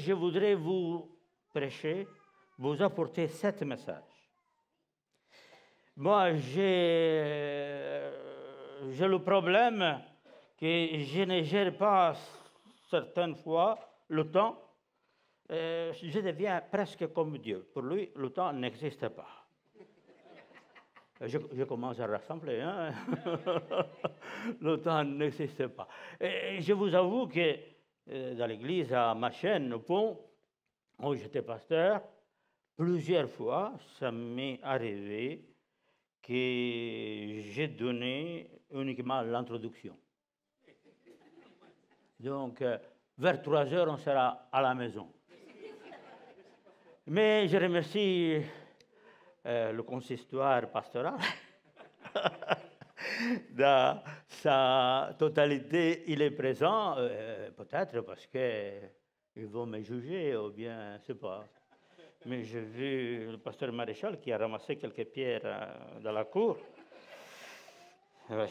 je voudrais vous prêcher, vous apporter 7 messages. Moi, j'ai le problème que je ne gère pas certaines fois le temps. Je deviens presque comme Dieu. Pour lui, le temps n'existe pas. Je commence à rassembler, hein? Le temps n'existe pas. Et je vous avoue que dans l'église à ma chaîne, au pont, où j'étais pasteur, plusieurs fois, ça m'est arrivé que j'ai donné uniquement l'introduction. Donc, vers 3 heures, on sera à la maison. Mais je remercie le consistoire pastoral. Dans sa totalité, il est présent, peut-être parce qu'ils vont me juger, ou bien, je ne sais pas. Mais j'ai vu le pasteur Maréchal qui a ramassé quelques pierres dans la cour. Ouais.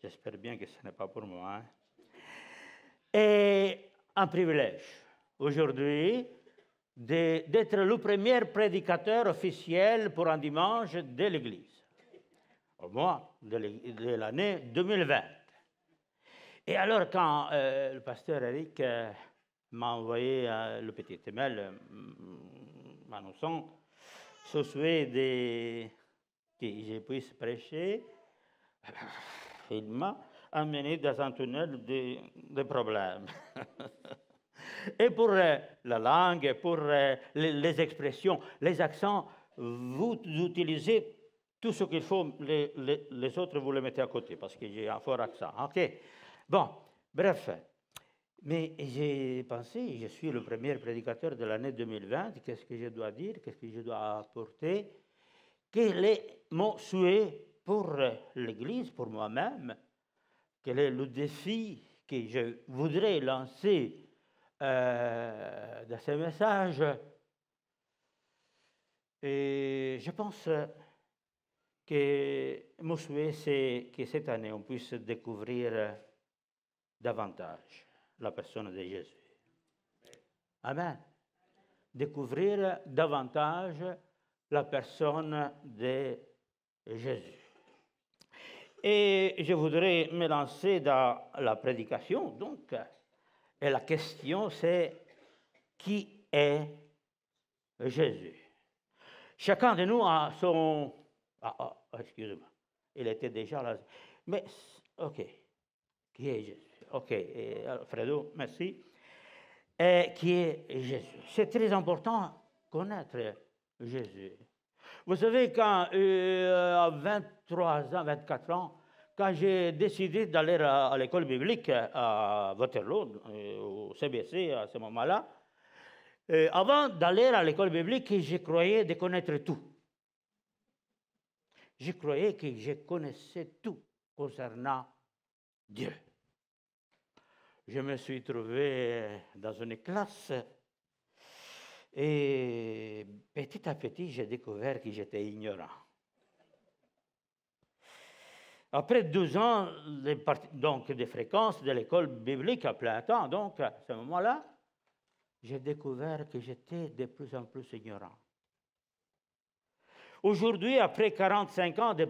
J'espère bien que ce n'est pas pour moi. Hein. Et un privilège, aujourd'hui, d'être le premier prédicateur officiel pour un dimanche de l'Église, au mois de l'année 2020. Et alors, quand le pasteur Eric m'a envoyé le petit email m'annonçant ce souhait que je puisse prêcher, il m'a amené dans un tunnel de problèmes. Et pour la langue, pour les expressions, les accents, vous utilisez tout ce qu'il faut, les autres, vous les mettez à côté, parce que j'ai un fort accent. OK. Bon, bref. Mais j'ai pensé, je suis le premier prédicateur de l'année 2020, qu'est-ce que je dois dire, qu'est-ce que je dois apporter, quel est mon souhait pour l'Église, pour moi-même, quel est le défi que je voudrais lancer dans ces messages. Et je pense que mon souhait, c'est que cette année, on puisse découvrir davantage la personne de Jésus. Amen. Découvrir davantage la personne de Jésus. Et je voudrais me lancer dans la prédication, donc, et la question c'est, qui est Jésus? Chacun de nous a son... excusez-moi, il était déjà là. Mais, OK, qui est Jésus? OK, Alfredo, merci. Qui est Jésus? C'est très important de connaître Jésus. Vous savez, quand à 23 ans, 24 ans, quand j'ai décidé d'aller à l'école biblique à Waterloo, au CBC à ce moment-là, avant d'aller à l'école biblique, je croyais de connaître tout. Je croyais que je connaissais tout concernant Dieu. Je me suis trouvé dans une classe et petit à petit, j'ai découvert que j'étais ignorant. Après 12 ans de fréquence de l'école biblique à plein temps, donc à ce moment-là, j'ai découvert que j'étais de plus en plus ignorant. Aujourd'hui, après 45 ans que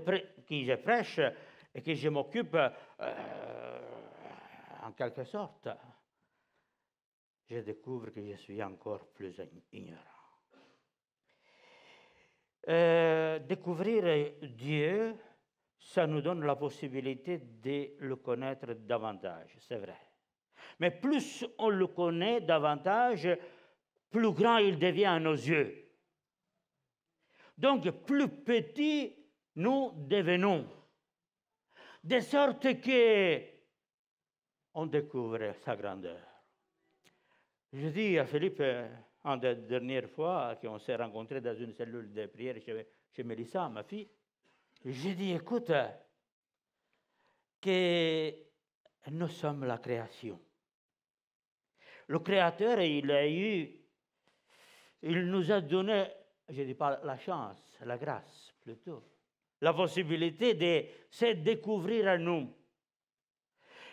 je prêche et que je m'occupe en quelque sorte, je découvre que je suis encore plus ignorant. Découvrir Dieu, ça nous donne la possibilité de le connaître davantage, c'est vrai. Mais plus on le connaît davantage, plus grand il devient à nos yeux. Donc, plus petit nous devenons. De sorte que on découvre sa grandeur. Je dis à Philippe, une des dernières fois qu'on s'est rencontrés dans une cellule de prière chez Mélissa, ma fille, j'ai dit, écoute, que nous sommes la création. Le Créateur, il nous a donné, je ne dis pas la chance, la grâce plutôt, la possibilité de se découvrir à nous.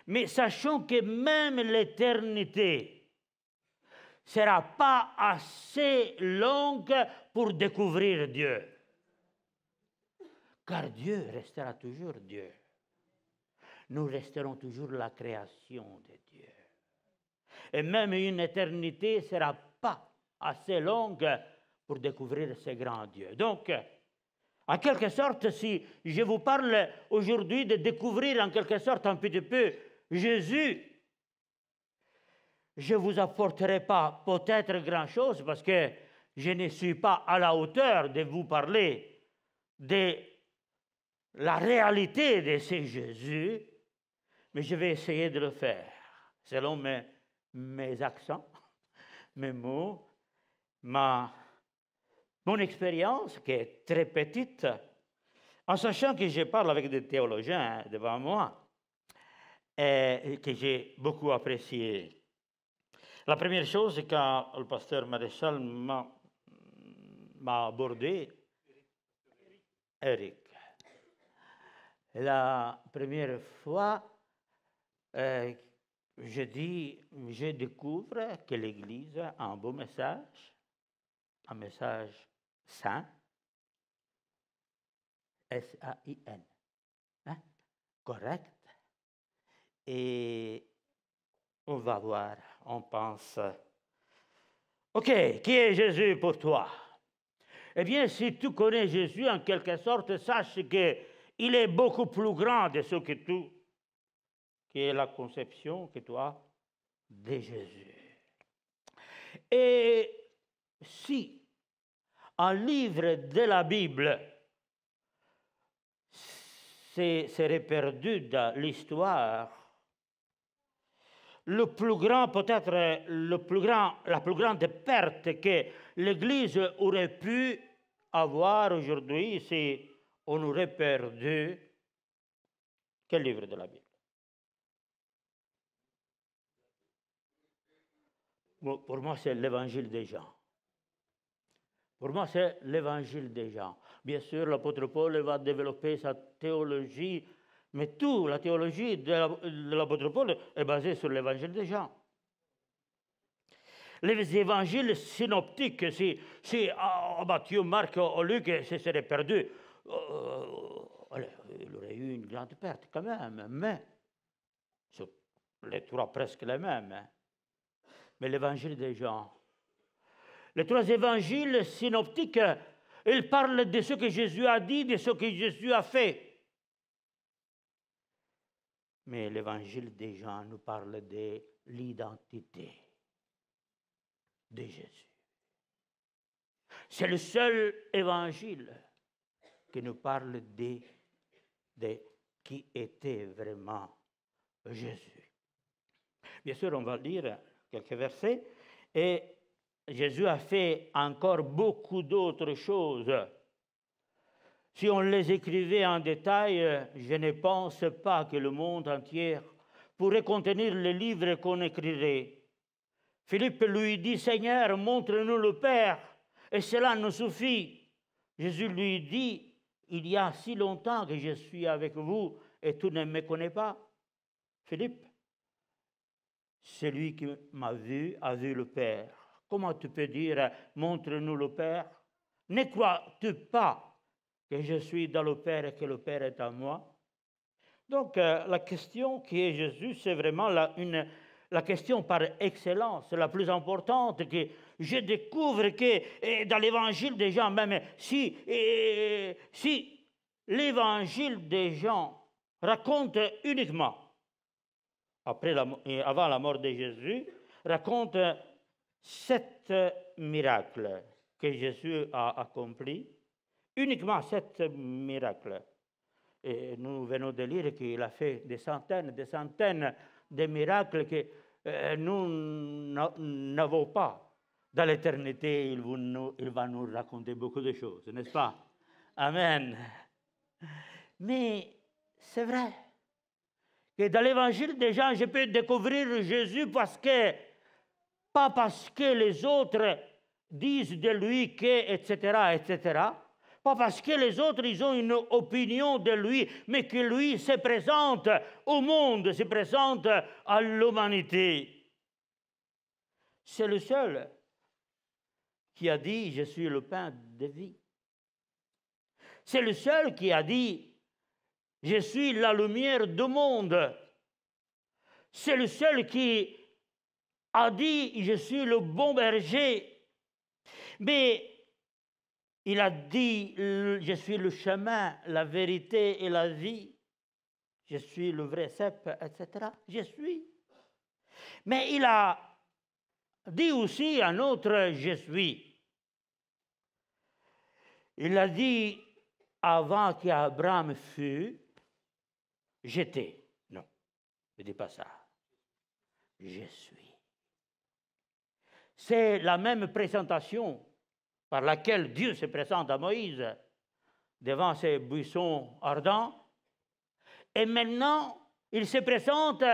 Mais sachons que même l'éternité sera pas assez longue pour découvrir Dieu. Car Dieu restera toujours Dieu. Nous resterons toujours la création de Dieu. Et même une éternité ne sera pas assez longue pour découvrir ce grand Dieu. Donc, en quelque sorte, si je vous parle aujourd'hui de découvrir en quelque sorte un petit peu Jésus, je ne vous apporterai pas peut-être grand-chose parce que je ne suis pas à la hauteur de vous parler de la réalité de ce Jésus, mais je vais essayer de le faire selon mes accents, mes mots, mon expérience qui est très petite, en sachant que je parle avec des théologiens devant moi et que j'ai beaucoup apprécié. La première chose, quand le pasteur Maréchal m'a abordé, Eric. La première fois, je découvre que l'Église a un beau message, un message saint, S-A-I-N, hein? Correct. Et on va voir, on pense, OK, qui est Jésus pour toi? Eh bien, si tu connais Jésus, en quelque sorte, sache qu'il est beaucoup plus grand de ce que tu, qui est la conception que tu as de Jésus. Et si un livre de la Bible serait perdu dans l'histoire, le plus grand, peut-être la plus grande perte que l'Église aurait pu avoir aujourd'hui, c'est on aurait perdu quel livre de la Bible? Bon, pour moi, c'est l'Évangile des Jean. Pour moi, c'est l'Évangile des Jean. Bien sûr, l'apôtre Paul va développer sa théologie, mais toute la théologie de l'apôtre Paul est basée sur l'Évangile des Jean. Les évangiles synoptiques, si Matthieu, Marc ou Luc se seraient perdus, il aurait eu une grande perte quand même, mais les trois presque les mêmes. Hein. Mais l'Évangile des Jean, les trois évangiles synoptiques, ils parlent de ce que Jésus a dit, de ce que Jésus a fait. Mais l'Évangile des Jean nous parle de l'identité de Jésus. C'est le seul évangile qui nous parle de qui était vraiment Jésus. Bien sûr, on va lire quelques versets. Et Jésus a fait encore beaucoup d'autres choses. Si on les écrivait en détail, je ne pense pas que le monde entier pourrait contenir les livres qu'on écrirait. Philippe lui dit, Seigneur, montre-nous le Père, et cela nous suffit. Jésus lui dit, il y a si longtemps que je suis avec vous, et tu ne me connais pas. Philippe, celui qui m'a vu a vu le Père. Comment tu peux dire, montre-nous le Père? Ne crois-tu pas que je suis dans le Père et que le Père est en moi? Donc, la question qui est Jésus, c'est vraiment la question par excellence, la plus importante, que je découvre que dans l'évangile des Jean, même si l'évangile des Jean raconte uniquement, avant la mort de Jésus, raconte 7 miracles que Jésus a accomplis, uniquement 7 miracles. Et nous venons de lire qu'il a fait des centaines de miracles que nous n'avons pas. Dans l'éternité, il va nous raconter beaucoup de choses, n'est-ce pas? Amen. Mais c'est vrai que dans l'évangile des Jean, je peux découvrir Jésus pas parce que les autres disent de lui que, etc., etc., pas parce que les autres, ils ont une opinion de lui, mais que lui se présente au monde, se présente à l'humanité. C'est le seul qui a dit « Je suis le pain de vie ». C'est le seul qui a dit « Je suis la lumière du monde ». C'est le seul qui a dit « Je suis le bon berger ». Mais il a dit « Je suis le chemin, la vérité et la vie ». Je suis le vrai cep, etc. Je suis. Mais il a dit aussi un autre « Je suis ». Il a dit avant qu'Abraham fût, j'étais. Non, ne dis pas ça. Je suis. C'est la même présentation par laquelle Dieu se présente à Moïse devant ces buissons ardents. Et maintenant, il se présente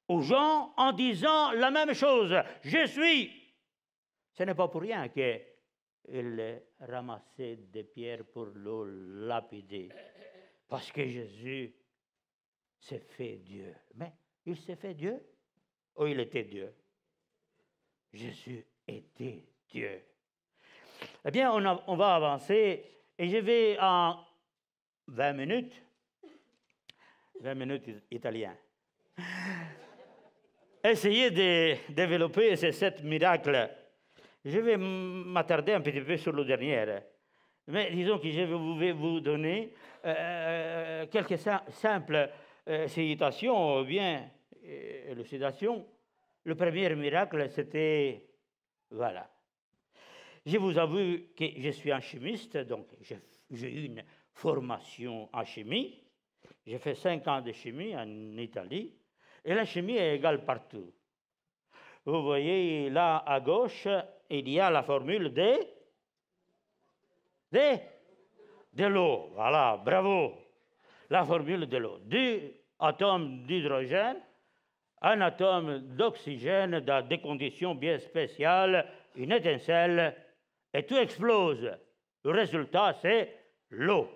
aux gens en disant la même chose. Je suis. Ce n'est pas pour rien qu'il ramassait des pierres pour le lapider. Parce que Jésus s'est fait Dieu. Mais il s'est fait Dieu ou il était Dieu? Jésus était Dieu. Eh bien, on va avancer et je vais en 20 minutes italien, essayer de développer ces 7 miracles. Je vais m'attarder un petit peu sur le dernier. Mais disons que je vais vous donner quelques simples citations ou bien élucidations. Le premier miracle, c'était, voilà. Je vous avoue que je suis un chimiste, donc j'ai eu une formation en chimie. J'ai fait 5 ans de chimie en Italie. Et la chimie est égale partout. Vous voyez, là, à gauche, il y a la formule de l'eau. Voilà, bravo. La formule de l'eau. 2 atomes d'hydrogène, un atome d'oxygène dans des conditions bien spéciales, une étincelle, et tout explose. Le résultat, c'est l'eau.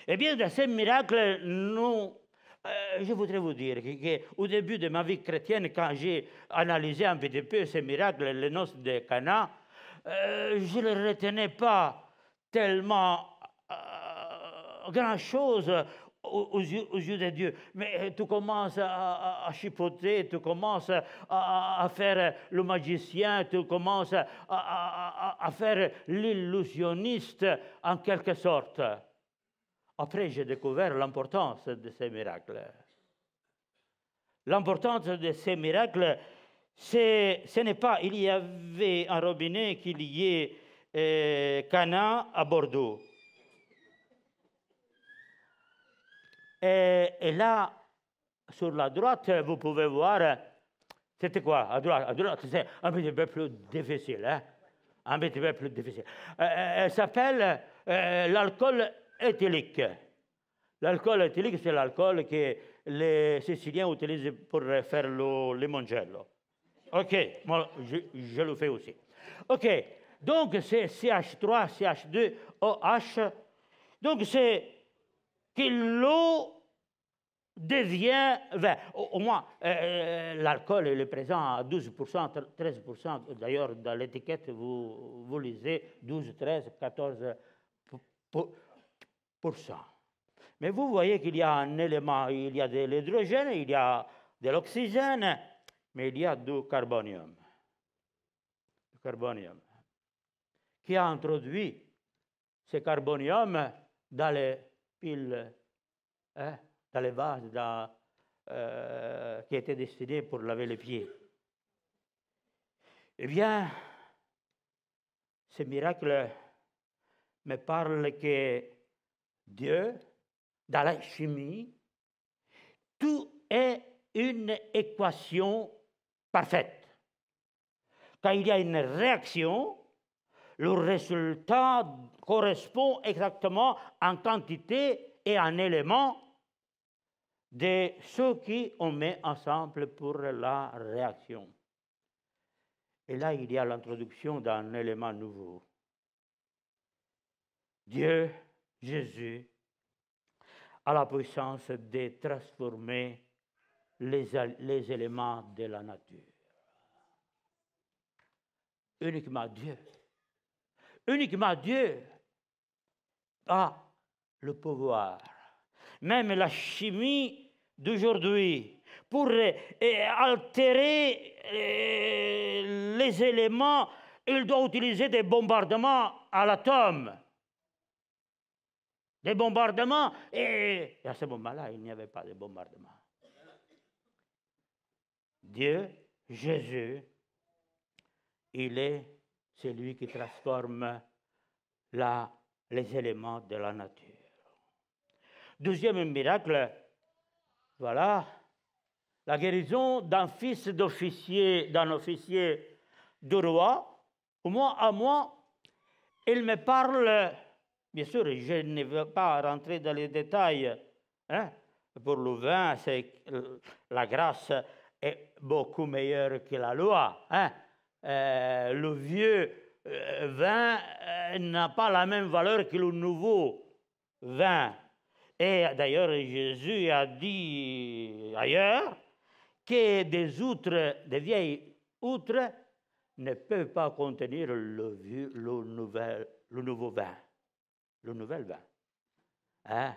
Eh bien, dans ces miracles, je voudrais vous dire qu'au début de ma vie chrétienne, quand j'ai analysé un petit peu ces miracles, les noces de Cana, je ne les retenais pas tellement grand-chose aux yeux de Dieu. Mais tu commences à chipoter, tu commences à faire le magicien, tu commences à faire l'illusionniste en quelque sorte. Après, j'ai découvert l'importance de ces miracles. L'importance de ces miracles, ce n'est pas, il y avait un robinet qui liait Cana à Bordeaux. Et là, sur la droite, vous pouvez voir, c'était quoi? À droite, c'est un petit peu plus difficile. Hein? Un petit peu plus difficile. Elle s'appelle l'alcool éthylique. L'alcool éthylique, c'est l'alcool que les Siciliens utilisent pour faire le limoncello. OK, moi, je le fais aussi. OK, donc c'est CH3, CH2, OH. Donc c'est que l'eau devient, au moins, l'alcool est présent à 12%, 13%. D'ailleurs, dans l'étiquette, vous lisez 12, 13, 14%. Mais vous voyez qu'il y a un élément, il y a de l'hydrogène, il y a de l'oxygène, mais il y a du carbonium. Le carbonium. Qui a introduit ce carbonium dans les piles, dans les vases qui étaient destinés pour laver les pieds. Eh bien, ce miracle me parle que Dieu, dans la chimie, tout est une équation parfaite. Quand il y a une réaction, le résultat correspond exactement en quantité et en éléments de ce qu'on met ensemble pour la réaction. Et là, il y a l'introduction d'un élément nouveau. Dieu, Jésus, a la puissance de transformer les éléments de la nature. Uniquement Dieu. Uniquement Dieu a le pouvoir. Même la chimie d'aujourd'hui, pour altérer les éléments, il doit utiliser des bombardements à l'atome. Des bombardements, et à ce moment-là, il n'y avait pas de bombardement. Dieu, Jésus, il est celui qui transforme les éléments de la nature. Deuxième miracle, voilà, la guérison d'un fils d'officier, d'un officier du roi. À moi, il me parle, bien sûr, je ne veux pas rentrer dans les détails, hein, pour le vin, la grâce est beaucoup meilleure que la loi. Hein. Le vieux vin n'a pas la même valeur que le nouveau vin. Et d'ailleurs, Jésus a dit ailleurs que des vieilles outres ne peuvent pas contenir le nouveau vin, le nouvel vin. Hein?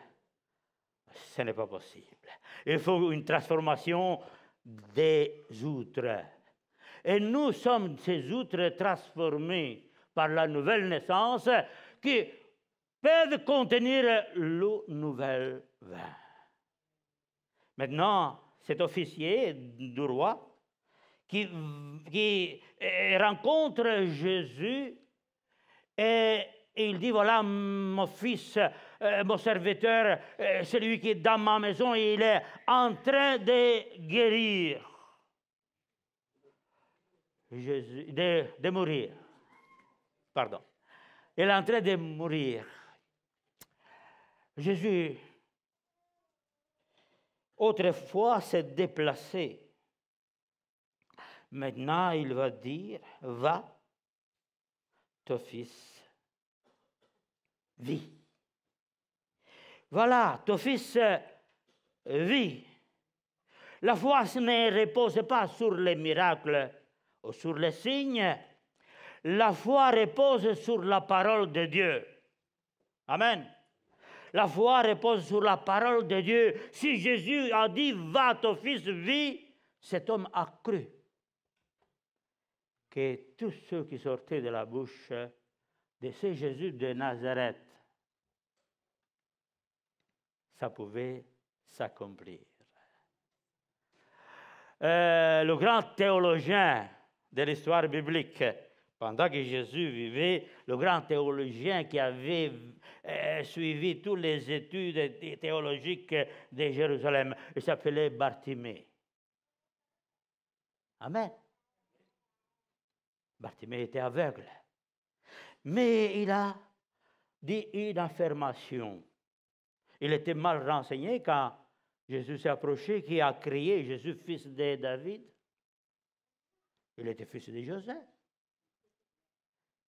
Ce n'est pas possible. Il faut une transformation des outres. Et nous sommes ces outres transformées par la nouvelle naissance qui peuvent contenir le nouvel vin. Maintenant, cet officier du roi qui rencontre Jésus et il dit, voilà mon fils, mon serviteur, celui qui est dans ma maison, il est en train de guérir. Jésus, de mourir. Pardon. Il est en train de mourir. Jésus, autrefois, s'est déplacé. Maintenant, il va dire, va, ton fils vit. Voilà, ton fils vit. La foi ne repose pas sur les miracles ou sur les signes. La foi repose sur la parole de Dieu. Amen. La foi repose sur la parole de Dieu. Si Jésus a dit, va, ton fils vit, cet homme a cru que tous ceux qui sortaient de la bouche de ce Jésus de Nazareth, ça pouvait s'accomplir. Le grand théologien de l'histoire biblique, pendant que Jésus vivait, le grand théologien qui avait suivi toutes les études théologiques de Jérusalem, il s'appelait Bartimée. Amen. Bartimée était aveugle. Mais il a dit une affirmation. Il était mal renseigné quand Jésus s'est approché, qui a crié, Jésus, fils de David. Il était fils de Joseph.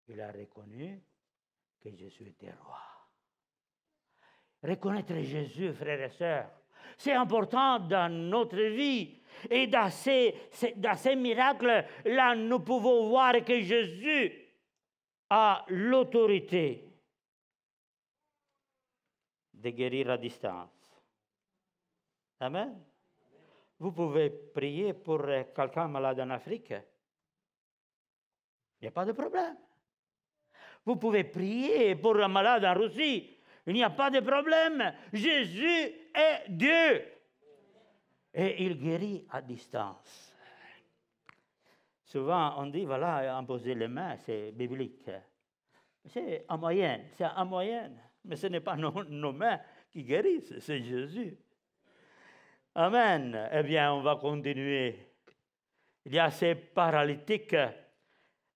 Il a reconnu que Jésus était roi. Reconnaître Jésus, frères et sœurs, c'est important dans notre vie. Et dans ces miracles-là, nous pouvons voir que Jésus a l'autorité de guérir à distance. Amen. Vous pouvez prier pour quelqu'un malade en Afrique. Il n'y a pas de problème. Vous pouvez prier pour un malade en Russie. Il n'y a pas de problème. Jésus est Dieu. Et il guérit à distance. Souvent, on dit, voilà, imposer les mains, c'est biblique. C'est en moyenne, Mais ce n'est pas nos mains qui guérissent, c'est Jésus. Amen. Eh bien, on va continuer. Il y a ces paralytiques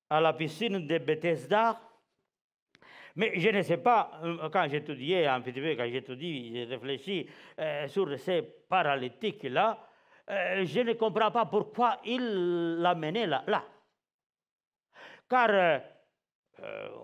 à la piscine de Bethesda. Mais je ne sais pas, quand j'étudiais un petit peu, j'ai réfléchi sur ces paralytiques-là, je ne comprends pas pourquoi il l'amenait là. Car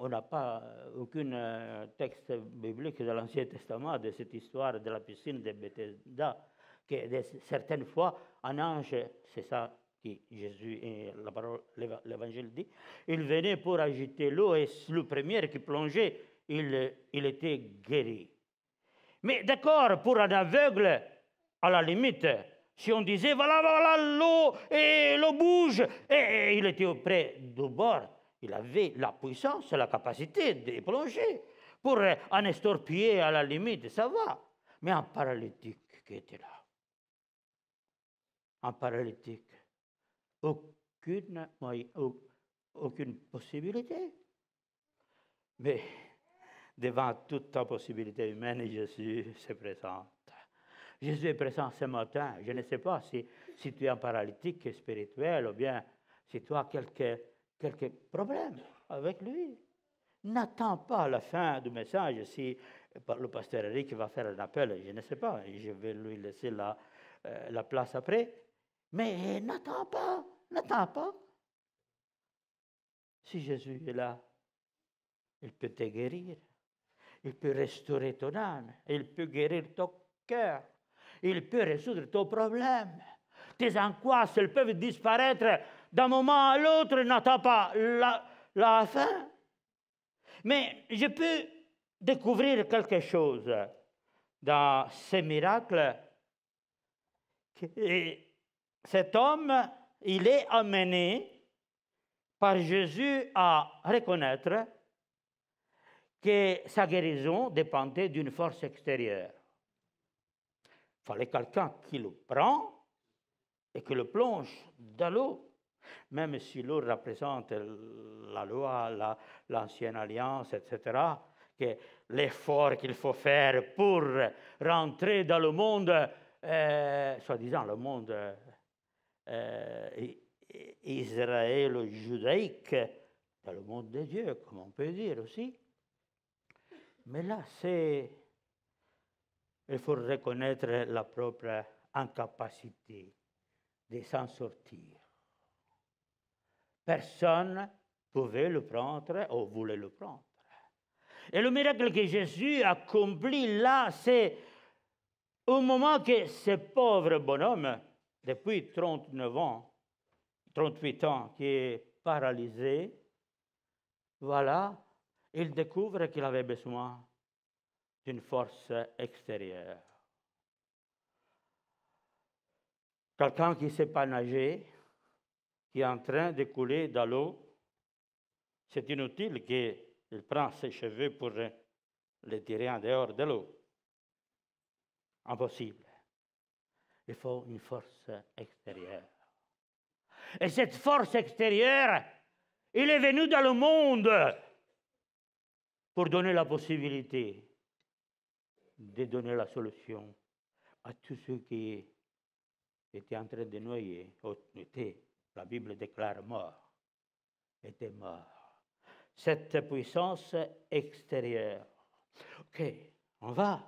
on n'a pas aucun texte biblique de l'Ancien Testament de cette histoire de la piscine de Bethesda, que certaines fois, un ange, c'est ça qui Jésus et la parole, l'évangile dit, il venait pour agiter l'eau et le premier qui plongeait, il était guéri. Mais d'accord, pour un aveugle, à la limite, si on disait, voilà l'eau, et l'eau bouge, et il était auprès du bord, il avait la puissance, la capacité de plonger. Pour un estorpié, à la limite, ça va. Mais un paralytique qui était là, un paralytique, aucune possibilité. Mais devant toute possibilité humaine, Jésus se présente. Jésus est présent ce matin. Je ne sais pas si tu es un paralytique spirituel ou bien si tu as quelques problèmes avec lui. N'attends pas la fin du message. Si le pasteur Eric va faire un appel, je ne sais pas, je vais lui laisser la place après. Mais n'attends pas. Si Jésus est là, il peut te guérir. Il peut restaurer ton âme. Il peut guérir ton cœur. Il peut résoudre ton problème. Tes angoisses, elles peuvent disparaître d'un moment à l'autre. N'attends pas la fin. Mais je peux découvrir quelque chose dans ces miracles. Cet homme, il est amené par Jésus à reconnaître que sa guérison dépendait d'une force extérieure. Il fallait quelqu'un qui le prend et qui le plonge dans l'eau. Même si l'eau représente la loi, l'ancienne alliance, etc., que l'effort qu'il faut faire pour rentrer dans le monde, soi-disant le monde israélo-judaïque, dans le monde de Dieu, comme on peut dire aussi. Mais là, il faut reconnaître la propre incapacité de s'en sortir. Personne ne pouvait le prendre ou voulait le prendre. Et le miracle que Jésus accomplit là, c'est au moment que ce pauvre bonhomme, depuis 38 ans, qui est paralysé, voilà, il découvre qu'il avait besoin d'une force extérieure. Quelqu'un qui ne sait pas nager, qui est en train de couler dans l'eau, c'est inutile qu'il prenne ses cheveux pour les tirer en dehors de l'eau. Impossible. Il faut une force extérieure. Et cette force extérieure, il est venu dans le monde pour donner la possibilité de donner la solution à tous ceux qui étaient en train de noyer, la Bible déclare mort, était mort. Cette puissance extérieure. Ok, on va.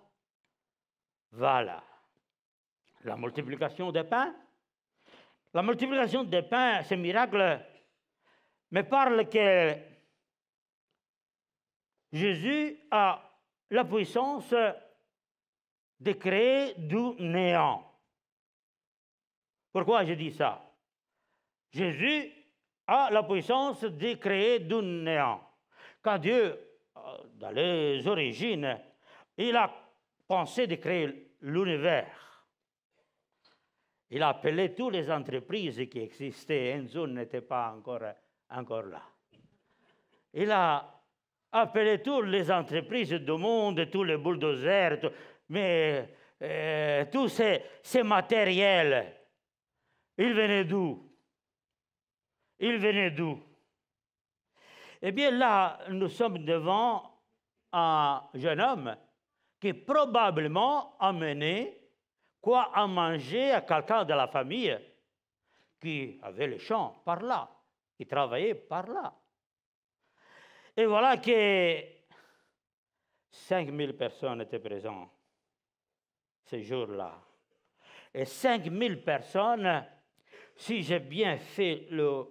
Voilà. La multiplication des pains. La multiplication des pains, ce miracle, me parle que Jésus a la puissance de créer du néant. Pourquoi je dis ça? Jésus a la puissance de créer du néant. Quand Dieu, dans les origines, il a pensé de créer l'univers, il a appelé toutes les entreprises qui existaient. Enzo n'était pas encore là. Il a appelé toutes les entreprises du monde, tous les bulldozers, mais tous ces matériels, ils venaient d'où? Eh bien là, nous sommes devant un jeune homme qui probablement a mené quoi à manger à quelqu'un de la famille qui avait le champ par là, qui travaillait par là. Et voilà que 5000 personnes étaient présentes ce jour-là. Et 5000 personnes, si j'ai bien fait le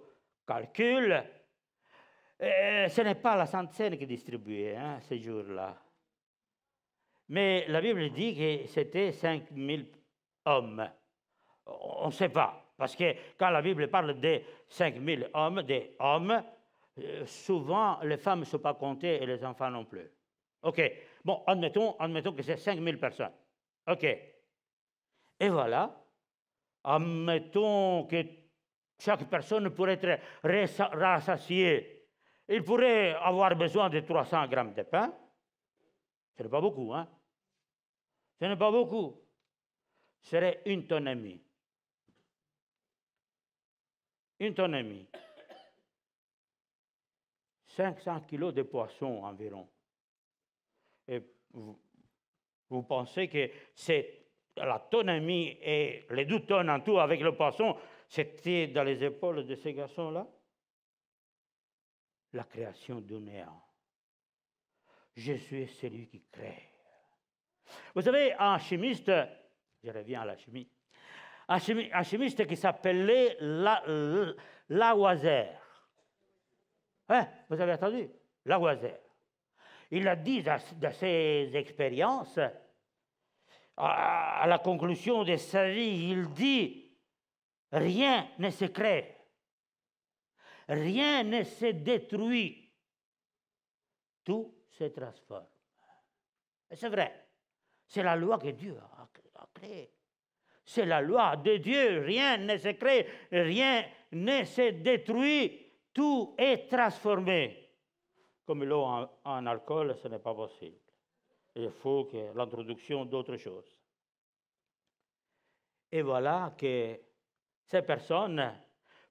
calcul, ce n'est pas la Sainte Seine qui distribuait ce jour-là. Mais la Bible dit que c'était 5000 hommes. On ne sait pas, Parce que quand la Bible parle de 5000 hommes, souvent les femmes ne sont pas comptées et les enfants non plus. OK. Bon, admettons que c'est 5000 personnes. OK. Et voilà. Admettons que chaque personne pourrait être rassasiée. Il pourrait avoir besoin de 300 grammes de pain. Ce n'est pas beaucoup, hein? Ce n'est pas beaucoup. Ce serait une tonne et demie. Une tonne et demie. 500 kilos de poisson environ. Et vous pensez que c'est la tonne et demie et les 2 tonnes en tout avec le poisson, c'était dans les épaules de ces garçons-là? La création du néant. Je suis celui qui crée. Vous savez, un chimiste, je reviens à la chimie, un chimiste qui s'appelait Lavoisier. Hein, vous avez entendu? Lavoisier. Il a dit dans ses expériences, à la conclusion de sa vie, il dit, rien ne se crée, rien ne se détruit, tout se transforme. Et c'est vrai, c'est la loi que Dieu a créée. C'est la loi de Dieu, rien ne se crée, rien ne se détruit, tout est transformé. Comme l'eau en alcool, ce n'est pas possible. Il faut que l'introduction d'autre chose. Et voilà que ces personnes,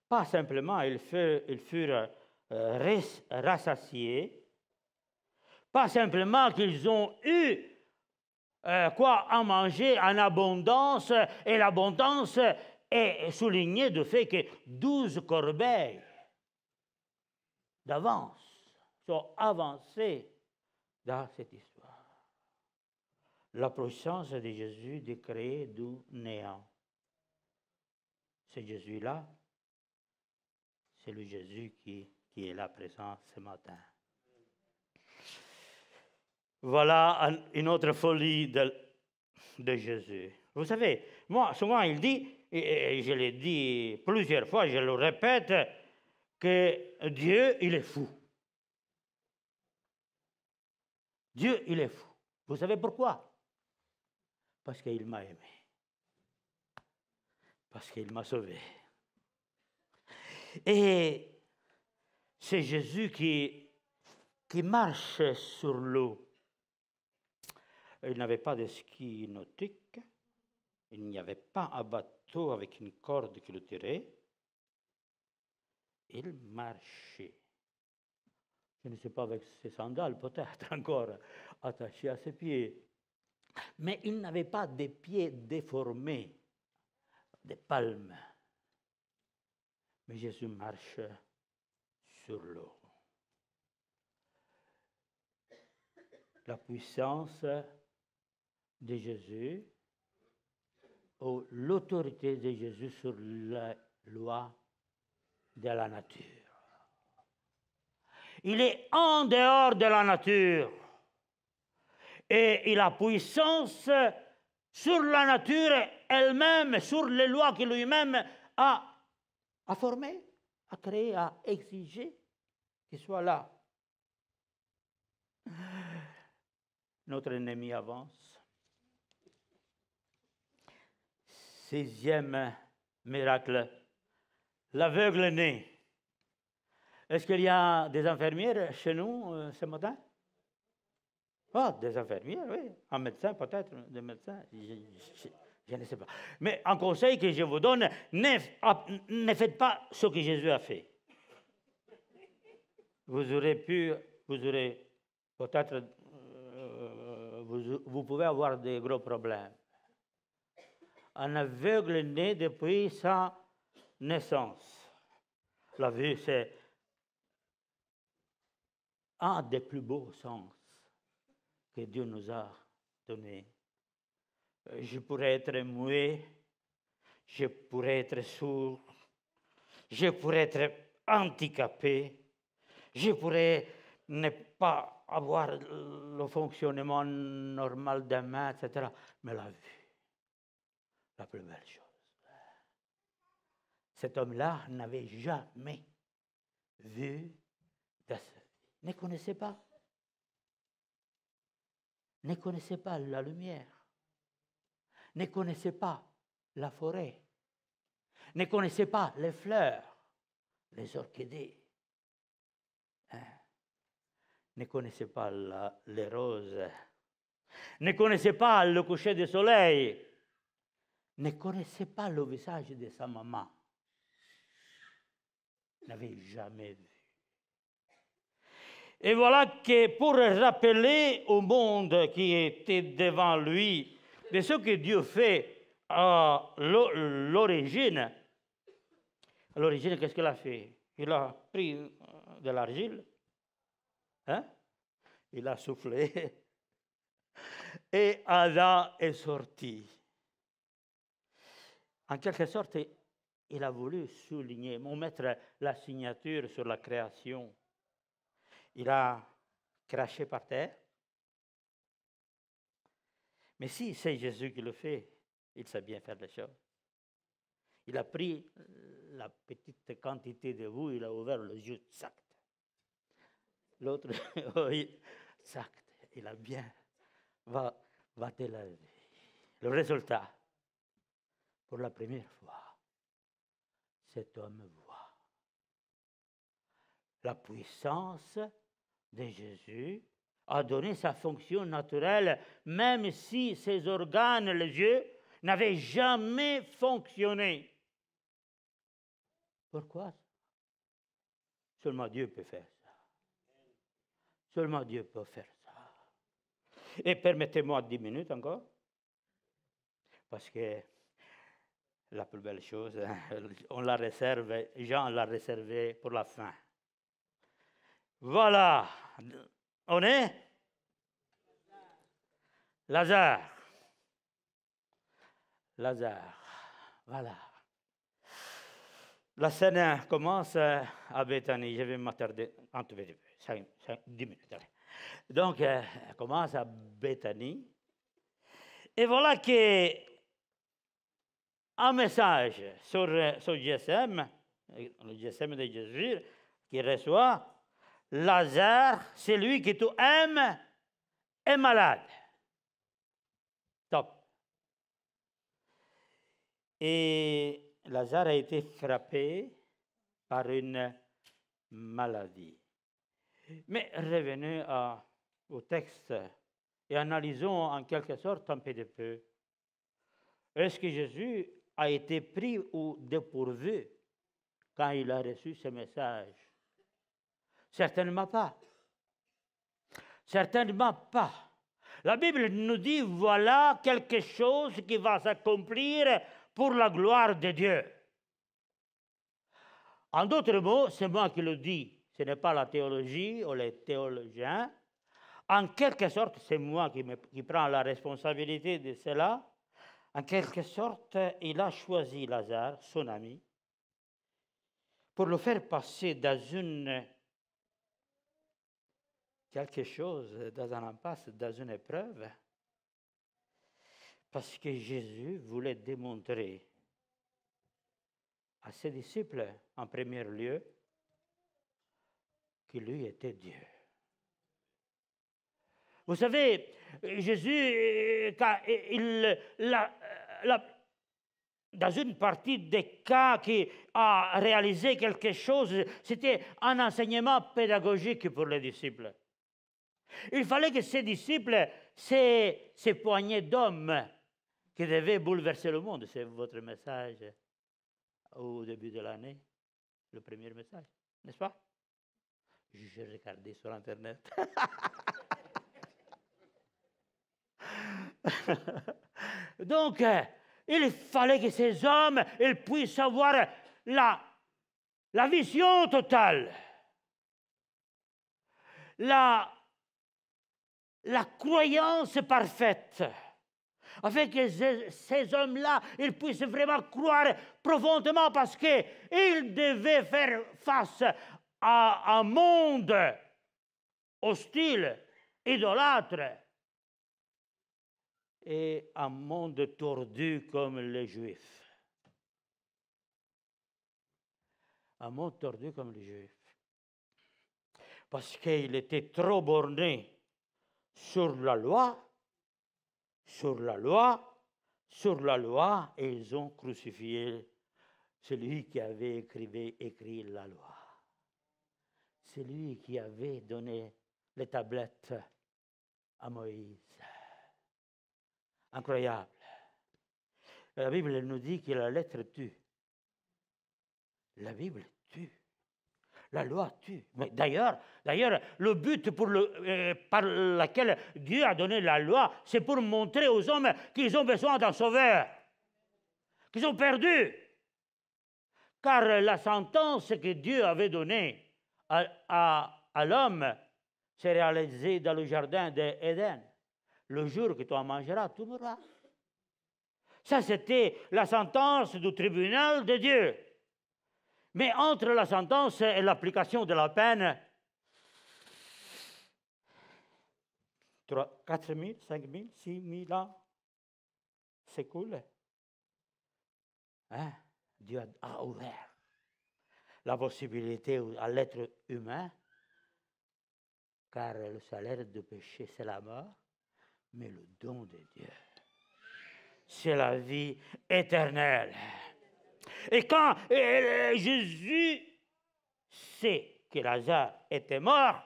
pas simplement, ils furent rassasiés, pas simplement qu'ils ont eu quoi à manger en abondance, et l'abondance est soulignée du fait que 12 corbeilles d'avance sont avancées dans cette histoire. La puissance de Jésus de créer du néant. C'est Jésus-là, c'est le Jésus qui est là présent ce matin. Voilà une autre folie de Jésus. Vous savez, moi, souvent il dit, et je l'ai dit plusieurs fois, je le répète, que Dieu, il est fou. Dieu, il est fou. Vous savez pourquoi? Parce qu'il m'a aimé. Parce qu'il m'a sauvé. Et c'est Jésus qui marche sur l'eau. Il n'avait pas de ski nautique. Il n'y avait pas un bateau avec une corde qui le tirait. Il marchait. Je ne sais pas, avec ses sandales peut-être encore attachées à ses pieds. Mais il n'avait pas des pieds déformés, des palmes. Mais Jésus marche sur l'eau. La puissance de Jésus, ou l'autorité de Jésus sur la loi de la nature. Il est en dehors de la nature. Et il a puissance sur la nature elle-même, sur les lois que lui-même a formées, a créées, a exigé qu'il soit là. Notre ennemi avance. 6e miracle, l'aveugle né. Est-ce qu'il y a des infirmières chez nous ce matin? Ah, des infirmières, oui. Un médecin peut-être, des médecins, je ne sais pas. Mais un conseil que je vous donne, ne faites pas ce que Jésus a fait. Vous aurez peut-être, vous pouvez avoir des gros problèmes. Un aveugle né depuis sa naissance. La vue, c'est un des plus beaux sens que Dieu nous a donné. Je pourrais être muet, je pourrais être sourd, je pourrais être handicapé, je pourrais ne pas avoir le fonctionnement normal des mains, etc. Mais la vue, la plus belle chose. cet homme-là n'avait jamais vu de sa vie. Ne connaissait pas. Ne connaissait pas la lumière. Ne connaissait pas la forêt. Ne connaissait pas les fleurs, les orchidées. Ne connaissait pas les roses. Ne connaissait pas le coucher du soleil. Ne connaissait pas le visage de sa maman. N'avait jamais vu. Et voilà que pour rappeler au monde qui était devant lui de ce que Dieu fait à l'origine, qu'est-ce qu'il a fait? Il a pris de l'argile, hein? Il a soufflé, et Adam est sorti. En quelque sorte, il a voulu souligner, mettre la signature sur la création. Il a craché par terre. Mais si c'est Jésus qui le fait, il sait bien faire les choses. Il a pris la petite quantité de boue, il a ouvert le yeux, sac. L'autre, oui, sac. Il a bien battu la vie. Le résultat, pour la première fois, cet homme voit la puissance de Jésus a donné sa fonction naturelle, même si ses organes, les yeux, n'avaient jamais fonctionné. Pourquoi? Seulement Dieu peut faire ça. Seulement Dieu peut faire ça. Et permettez-moi 10 minutes encore, parce que la plus belle chose, on la réserve, Jean l'a réservée pour la fin. Voilà, on est Lazare. Voilà. La scène commence à Béthanie. Je vais m'attarder un tout petit peu, 10 minutes. Allez. Donc, elle commence à Béthanie. Et voilà qu'un message sur GSM, le GSM de Jésus, qui reçoit Lazare, celui que tu aimes, est malade. Top. Et Lazare a été frappé par une maladie. Mais revenons au texte et analysons en quelque sorte un peu de peu. Est-ce que Jésus a été pris ou dépourvu quand il a reçu ce message? Certainement pas. Certainement pas. La Bible nous dit, voilà quelque chose qui va s'accomplir pour la gloire de Dieu. En d'autres mots, c'est moi qui le dis, ce n'est pas la théologie ou les théologiens. En quelque sorte, c'est moi qui prends la responsabilité de cela. En quelque sorte, il a choisi Lazare, son ami, pour le faire passer dans quelque chose, dans un impasse, dans une épreuve, parce que Jésus voulait démontrer à ses disciples, en premier lieu, que lui était Dieu. Vous savez, Jésus, quand dans une partie des cas qui a réalisé quelque chose, c'était un enseignement pédagogique pour les disciples. Il fallait que ces disciples, ces poignées d'hommes qui devaient bouleverser le monde, c'est votre message au début de l'année, le premier message, n'est-ce pas? J'ai regardé sur Internet. Donc, il fallait que ces hommes ils puissent avoir la vision totale, la croyance parfaite, afin que ces hommes-là, ils puissent vraiment croire profondément parce qu'ils devaient faire face à un monde hostile, idolâtre, et un monde tordu comme les Juifs. un monde tordu comme les Juifs. Parce qu'il était trop borné sur la loi, sur la loi, sur la loi, et ils ont crucifié celui qui avait écrit la loi. C'est lui qui avait donné les tablettes à Moïse. Incroyable. La Bible nous dit que la lettre tue. La Bible tue. La loi tue. Mais d'ailleurs, le but par lequel Dieu a donné la loi, c'est pour montrer aux hommes qu'ils ont besoin d'un sauveur, qu'ils ont perdu. Car la sentence que Dieu avait donnée à l'homme s'est réalisée dans le jardin d'Éden. Le jour que tu en mangeras, tu mourras. Ça, c'était la sentence du tribunal de Dieu. Mais entre la sentence et l'application de la peine, 4 000, 5 000, 6 000 ans s'écoulent. Hein? Dieu a ouvert la possibilité à l'être humain, car le salaire du péché, c'est la mort, mais le don de Dieu, c'est la vie éternelle. Et quand Jésus sait que Lazare était mort,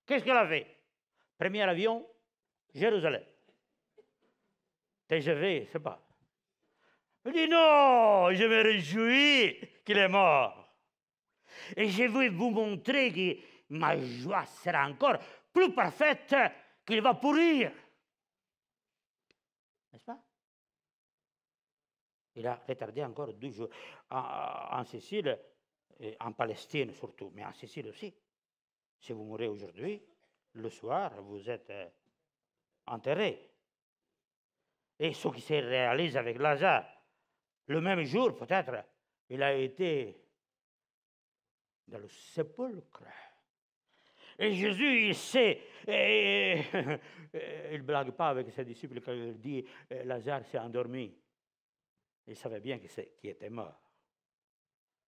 qu'est-ce qu'il a fait? Premier avion, Jérusalem. TGV, je ne sais pas. Il dit non, je me réjouis qu'il est mort. Et je vais vous montrer que ma joie sera encore plus parfaite qu'il va pourrir. N'est-ce pas? Il a retardé encore 2 jours. En Sicile, en Palestine surtout, mais en Sicile aussi. Si vous mourrez aujourd'hui, le soir, vous êtes enterré. Et ce qui s'est réalisé avec Lazare, le même jour peut-être, il a été dans le sépulcre. Et Jésus, il sait, il ne blague pas avec ses disciples quand il dit Lazare s'est endormi. Il savait bien qu'il était mort.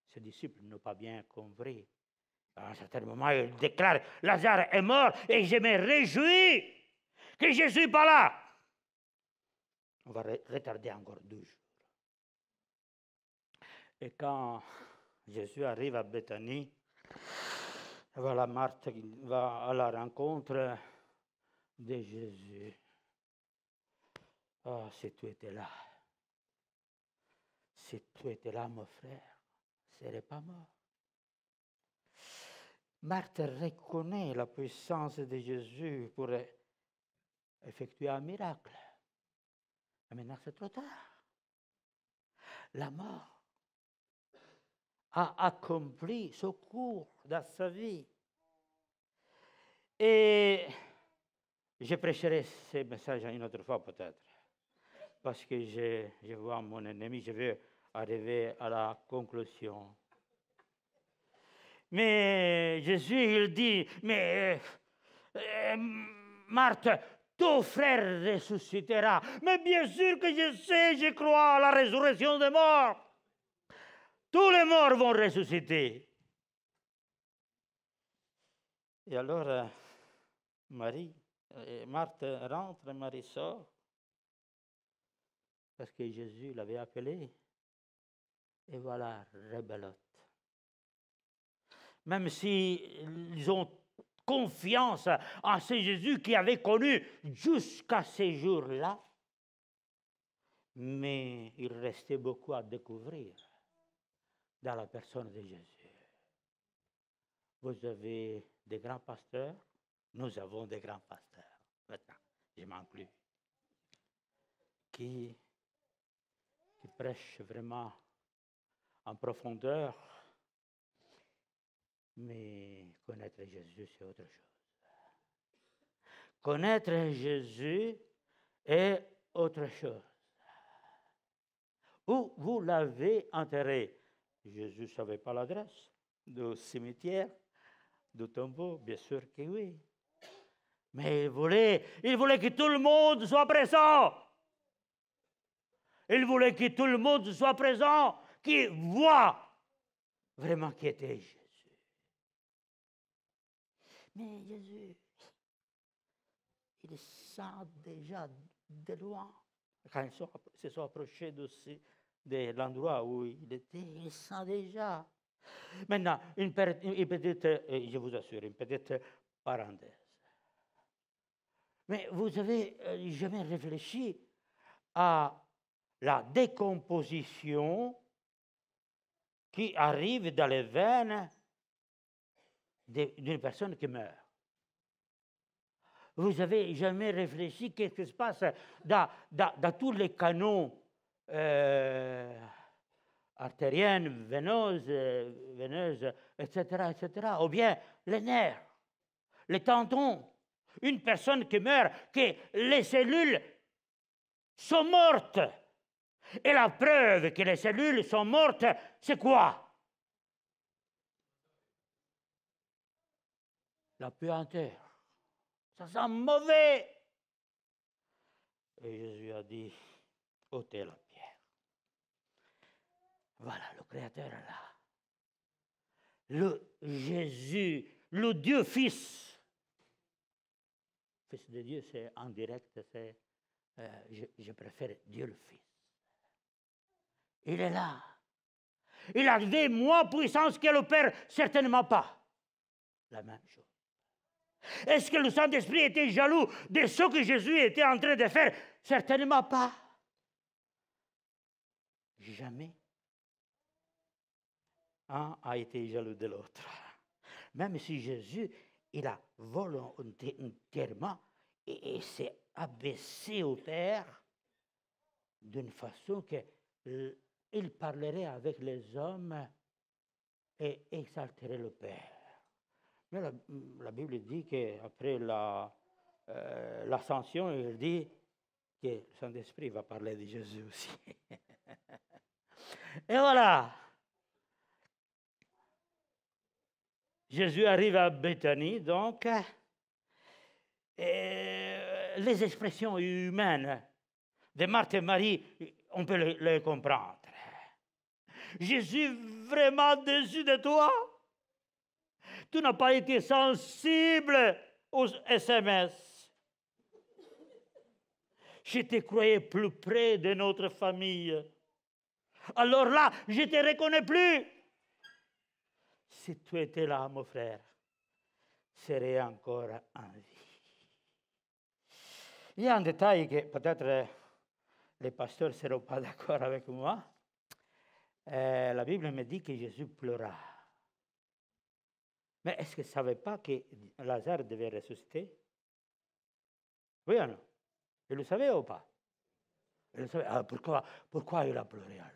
Ses disciples n'ont pas bien compris. À un certain moment, il déclare Lazare est mort et je me réjouis que je ne suis pas là. On va retarder encore 2 jours. Et quand Jésus arrive à Béthanie, voilà, Marthe va à la rencontre de Jésus. Oh, si tu étais là. Si tu étais là, mon frère, je ne serais pas mort. Marthe reconnaît la puissance de Jésus pour effectuer un miracle. Mais maintenant, c'est trop tard. La mort a accompli ce cours dans sa vie. Et je prêcherai ce message une autre fois peut-être. Parce que je vois mon ennemi, je veux arriver à la conclusion. Mais Jésus, il dit, mais Marthe, ton frère ressuscitera. Mais bien sûr que je sais, je crois à la résurrection des morts. Tous les morts vont ressusciter. Et alors, Marthe rentre, Marie sort, parce que Jésus l'avait appelée. Et voilà, rebelote. Même s'ils ont confiance en ce Jésus qui avait connu jusqu'à ces jours-là, mais il restait beaucoup à découvrir dans la personne de Jésus. Vous avez des grands pasteurs, nous avons des grands pasteurs. Maintenant, je m'inclus. Qui prêchent vraiment en profondeur, mais connaître Jésus, c'est autre chose. Connaître Jésus est autre chose. Où vous l'avez enterré? Jésus ne savait pas l'adresse du cimetière, du tombeau, bien sûr que oui. Mais il voulait que tout le monde soit présent. Il voulait que tout le monde soit présent, qui voit vraiment qui était Jésus. Mais Jésus, il sent déjà de loin. Quand ils se sont approchés de l'endroit où il était, il sent déjà. Maintenant, une petite, je vous assure, une petite parenthèse. Mais vous avez jamais réfléchi à la décomposition qui arrive dans les veines d'une personne qui meurt? Vous avez jamais réfléchi qu'est-ce qui se passe dans tous les canaux artériens, veineuses, etc., ou bien les nerfs, les tendons. Une personne qui meurt, que les cellules sont mortes. Et la preuve que les cellules sont mortes, c'est quoi? La puanteur. Ça sent mauvais. Et Jésus a dit, ôtez la pierre. Voilà, le Créateur est là. Le Jésus, le Dieu Fils. Fils de Dieu, c'est en direct, je préfère Dieu le Fils. Il est là. Il avait moins puissance que le Père, certainement pas. La même chose. Est-ce que le Saint-Esprit était jaloux de ce que Jésus était en train de faire? Certainement pas. Jamais. Un a été jaloux de l'autre. Même si Jésus, il a volontairement et s'est abaissé au terre d'une façon qu'il parlerait avec les hommes et exalterait le Père. Mais la Bible dit qu'après l'ascension, il dit que le Saint-Esprit va parler de Jésus aussi. Et voilà. Jésus arrive à Béthanie, donc, les expressions humaines de Marthe et Marie, on peut les comprendre. Jésus, vraiment déçu de toi. Tu n'as pas été sensible aux SMS. Je te croyais plus près de notre famille. Alors là, je ne te reconnais plus. Si tu étais là, mon frère, serais encore en vie. Il y a un détail que peut-être les pasteurs ne seront pas d'accord avec moi. La Bible me dit que Jésus pleura. Mais est-ce que vous ne savez pas que Lazare devait ressusciter? Oui ou non? Vous le savez ou pas? Vous le savez. Alors pourquoi il a pleuré alors?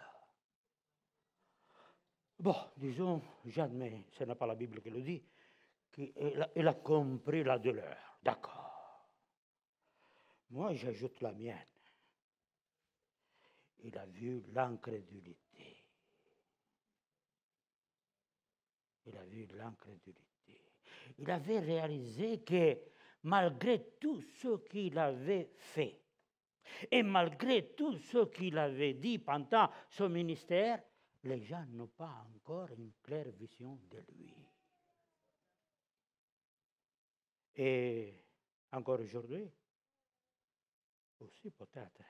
Bon, disons, j'admets, ce n'est pas la Bible qui le dit, qu'il a compris la douleur. D'accord. Moi, j'ajoute la mienne. Il a vu l'incrédulité. Il a vu l'incrédulité. Il avait réalisé que malgré tout ce qu'il avait fait, et malgré tout ce qu'il avait dit pendant son ministère, les gens n'ont pas encore une claire vision de lui. Et encore aujourd'hui, aussi peut-être.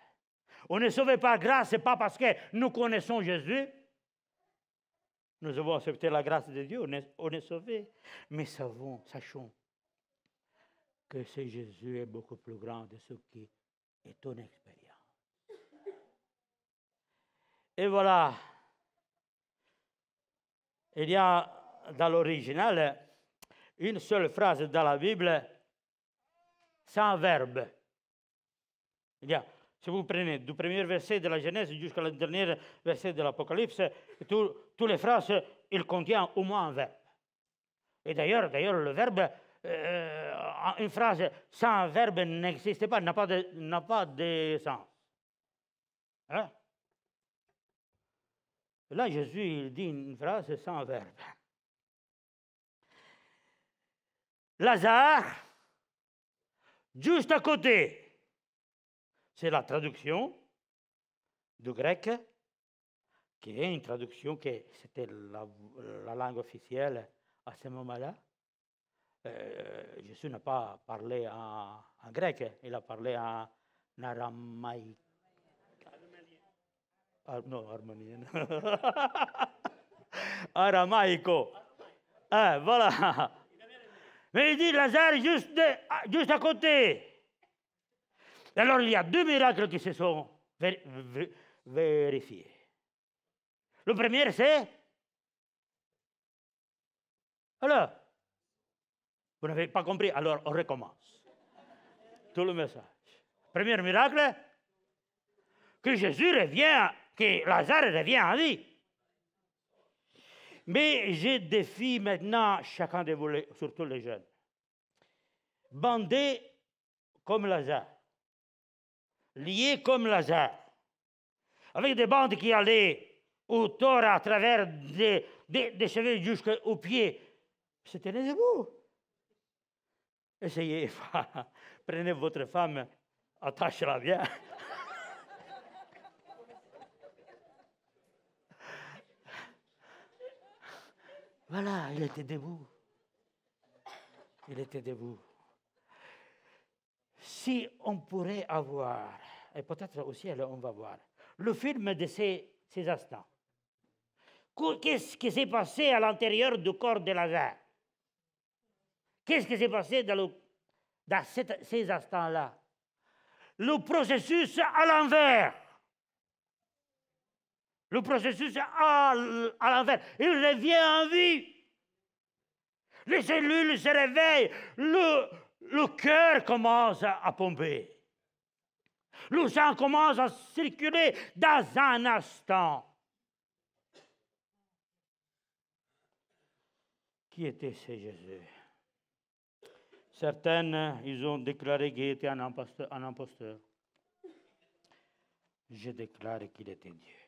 On ne sauve pas grâce, ce n'est pas parce que nous connaissons Jésus. Nous avons accepté la grâce de Dieu, on est sauvé. Mais sachons que ce Jésus est beaucoup plus grand de ce qui est ton expérience. Et voilà. Il y a dans l'original une seule phrase dans la Bible sans verbe. Il y a, si vous prenez du premier verset de la Genèse jusqu'au dernier verset de l'Apocalypse, toutes les phrases, il contient au moins un verbe. Et d'ailleurs le verbe, une phrase sans verbe n'existe pas, n'a pas de sens. Hein? Là, Jésus, il dit une phrase sans verbe. Lazare, juste à côté. C'est la traduction du grec qui est une traduction que c'était la langue officielle à ce moment-là. Jésus n'a pas parlé en grec, il a parlé en aramaïque. Non, arménien. Aramaïco. Voilà. Mais il dit Lazare juste à côté. Alors il y a deux miracles qui se sont vérifiés. Le premier, c'est... Alors, vous n'avez pas compris, alors on recommence. Tout le message. Premier miracle, que Jésus revient, que Lazare revient en vie. Mais je défie maintenant chacun de vous, surtout les jeunes, bandés comme Lazare, liés comme Lazare, avec des bandes qui allaient autour à travers des cheveux jusqu'aux pieds. Se tenez debout. Essayez, prenez votre femme, attachez-la bien. Voilà, il était debout. Il était debout. Si on pourrait avoir, et peut-être aussi on va voir, le film de ces instants. Qu'est-ce qui s'est passé à l'intérieur du corps de Lazare? Qu'est-ce qui s'est passé dans ces instants-là? Le processus à l'envers. Le processus à l'envers. Il revient en vie. Les cellules se réveillent. Le cœur commence à pomper. Le sang commence à circuler dans un instant. Qui était ce Jésus? Certains, ils ont déclaré qu'il était un imposteur. Je déclare qu'il était Dieu.